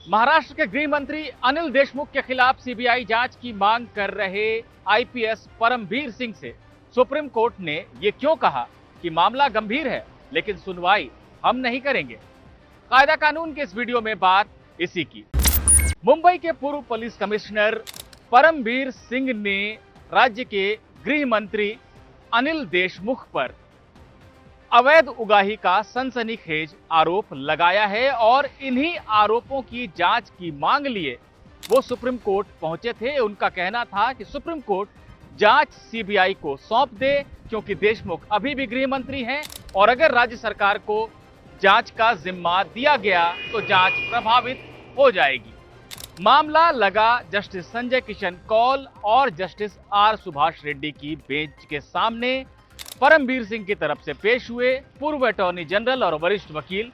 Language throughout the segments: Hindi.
महाराष्ट्र के गृह मंत्री अनिल देशमुख के खिलाफ सीबीआई जांच की मांग कर रहे आईपीएस परमबीर सिंह से सुप्रीम कोर्ट ने ये क्यों कहा कि मामला गंभीर है लेकिन सुनवाई हम नहीं करेंगे। कायदा कानून के इस वीडियो में बात इसी की। मुंबई के पूर्व पुलिस कमिश्नर परमबीर सिंह ने राज्य के गृह मंत्री अनिल देशमुख पर अवैध उगाही का सनसनीखेज आरोप लगाया है और इन्हीं आरोपों की जांच की मांग लिए वो सुप्रीम कोर्ट पहुंचे थे। उनका कहना था कि सुप्रीम कोर्ट जांच सीबीआई को सौंप दे क्योंकि देशमुख अभी भी गृह मंत्री हैं और अगर राज्य सरकार को जांच का जिम्मा दिया गया तो जांच प्रभावित हो जाएगी। मामला लगा जस्टिस संजय किशन कौल और जस्टिस आर सुभाष रेड्डी की बेंच के सामने। परमबीर सिंह की तरफ से पेश हुए पूर्व अटॉर्नी जनरल और वरिष्ठ वकील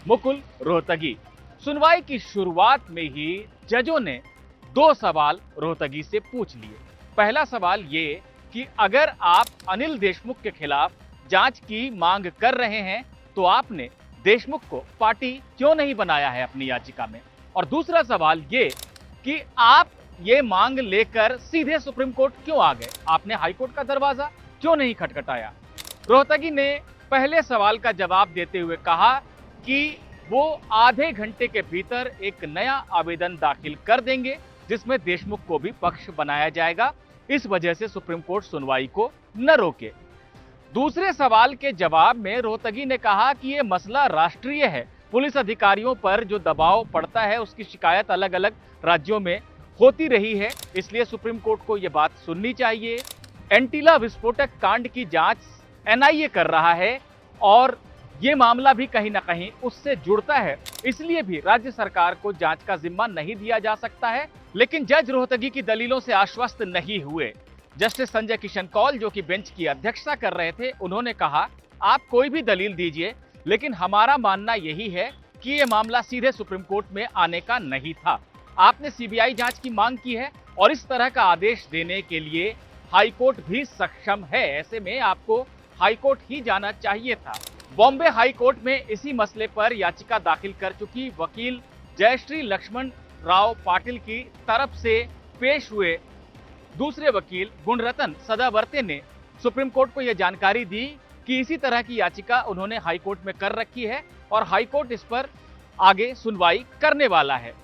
मुकुल रोहतगी। सुनवाई की शुरुआत में ही जजों ने दो सवाल रोहतगी से पूछ लिए। पहला सवाल ये कि अगर आप अनिल देशमुख के खिलाफ जांच की मांग कर रहे हैं तो आपने देशमुख को पार्टी क्यों नहीं बनाया है अपनी याचिका में। और दूसरा सवाल ये कि आप ये मांग लेकर सीधे सुप्रीम कोर्ट क्यों आ गए, आपने हाईकोर्ट का दरवाजा क्यों नहीं खटखटाया। रोहतगी ने पहले सवाल का जवाब देते हुए कहा कि वो आधे घंटे के भीतर एक नया आवेदन दाखिल कर देंगे जिसमें देशमुख को भी पक्ष बनाया जाएगा, इस वजह से सुप्रीम कोर्ट सुनवाई को न रोके। दूसरे सवाल के जवाब में रोहतगी ने कहा कि ये मसला राष्ट्रीय है, पुलिस अधिकारियों पर जो दबाव पड़ता है उसकी शिकायत अलग अलग राज्यों में होती रही है, इसलिए सुप्रीम कोर्ट को ये बात सुननी चाहिए। एंटीला विस्फोटक कांड की जांच एनआईए कर रहा है और ये मामला भी कहीं ना कहीं उससे जुड़ता है, इसलिए भी राज्य सरकार को जांच का जिम्मा नहीं दिया जा सकता है। लेकिन जज रोहतगी की दलीलों से आश्वस्त नहीं हुए। जस्टिस संजय किशन कौल जो कि बेंच की अध्यक्षता कर रहे थे, उन्होंने कहा आप कोई भी दलील दीजिए लेकिन हमारा मानना यही है कि ये मामला सीधे सुप्रीम कोर्ट में आने का नहीं था। आपने सीबीआई जांच की मांग की है और इस तरह का आदेश देने के लिए हाईकोर्ट भी सक्षम है, ऐसे में आपको हाईकोर्ट ही जाना चाहिए था। बॉम्बे हाईकोर्ट में इसी मसले पर याचिका दाखिल कर चुकी वकील जयश्री लक्ष्मण राव पाटिल की तरफ से पेश हुए दूसरे वकील गुणरतन सदावर्ते ने सुप्रीम कोर्ट को यह जानकारी दी कि इसी तरह की याचिका उन्होंने हाईकोर्ट में कर रखी है और हाईकोर्ट इस पर आगे सुनवाई करने वाला है,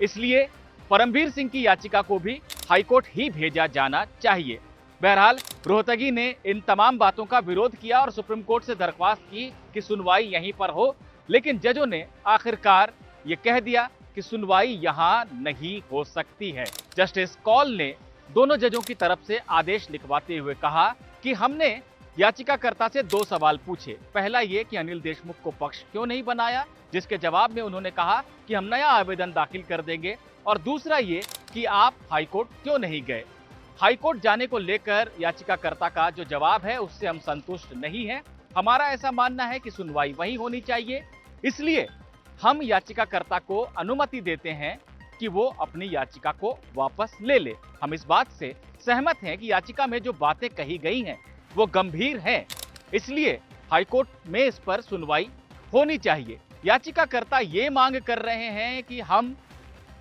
इसलिए परमबीर सिंह की याचिका को भी हाईकोर्ट ही भेजा जाना चाहिए। बहरहाल रोहतगी ने इन तमाम बातों का विरोध किया और सुप्रीम कोर्ट से दरख्वास्त की कि सुनवाई यहीं पर हो, लेकिन जजों ने आखिरकार ये कह दिया कि सुनवाई यहाँ नहीं हो सकती है। जस्टिस कौल ने दोनों जजों की तरफ से आदेश लिखवाते हुए कहा कि हमने याचिकाकर्ता से दो सवाल पूछे। पहला ये कि अनिल देशमुख को पक्ष क्यों नहीं बनाया, जिसके जवाब में उन्होंने कहा कि हम नया आवेदन दाखिल कर देंगे, और दूसरा ये कि आप हाईकोर्ट क्यों नहीं गए। हाईकोर्ट जाने को लेकर याचिकाकर्ता का जो जवाब है उससे हम संतुष्ट नहीं हैं। हमारा ऐसा मानना है कि सुनवाई वहीं होनी चाहिए, इसलिए हम याचिकाकर्ता को अनुमति देते हैं कि वो अपनी याचिका को वापस ले ले। हम इस बात से सहमत हैं कि याचिका में जो बातें कही गई हैं वो गंभीर हैं, इसलिए हाईकोर्ट में इस पर सुनवाई होनी चाहिए। याचिकाकर्ता ये मांग कर रहे हैं कि हम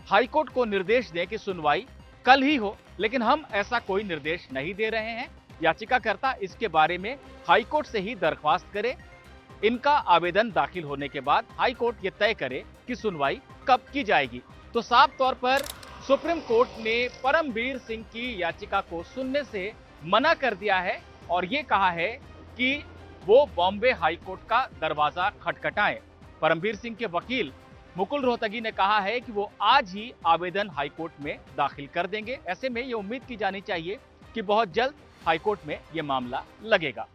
हाईकोर्ट को निर्देश दें कि सुनवाई कल ही हो, लेकिन हम ऐसा कोई निर्देश नहीं दे रहे हैं। याचिकाकर्ता इसके बारे में हाईकोर्ट से ही दरख्वास्त करे। इनका आवेदन दाखिल होने के बाद हाईकोर्ट ये तय करे कि सुनवाई कब की जाएगी। तो साफ तौर पर सुप्रीम कोर्ट ने परमबीर सिंह की याचिका को सुनने से मना कर दिया है और ये कहा है कि वो बॉम्बे हाईकोर्ट का दरवाजा खटखटाएं। परमबीर सिंह के वकील मुकुल रोहतगी ने कहा है कि वो आज ही आवेदन हाईकोर्ट में दाखिल कर देंगे। ऐसे में ये उम्मीद की जानी चाहिए कि बहुत जल्द हाईकोर्ट में ये मामला लगेगा।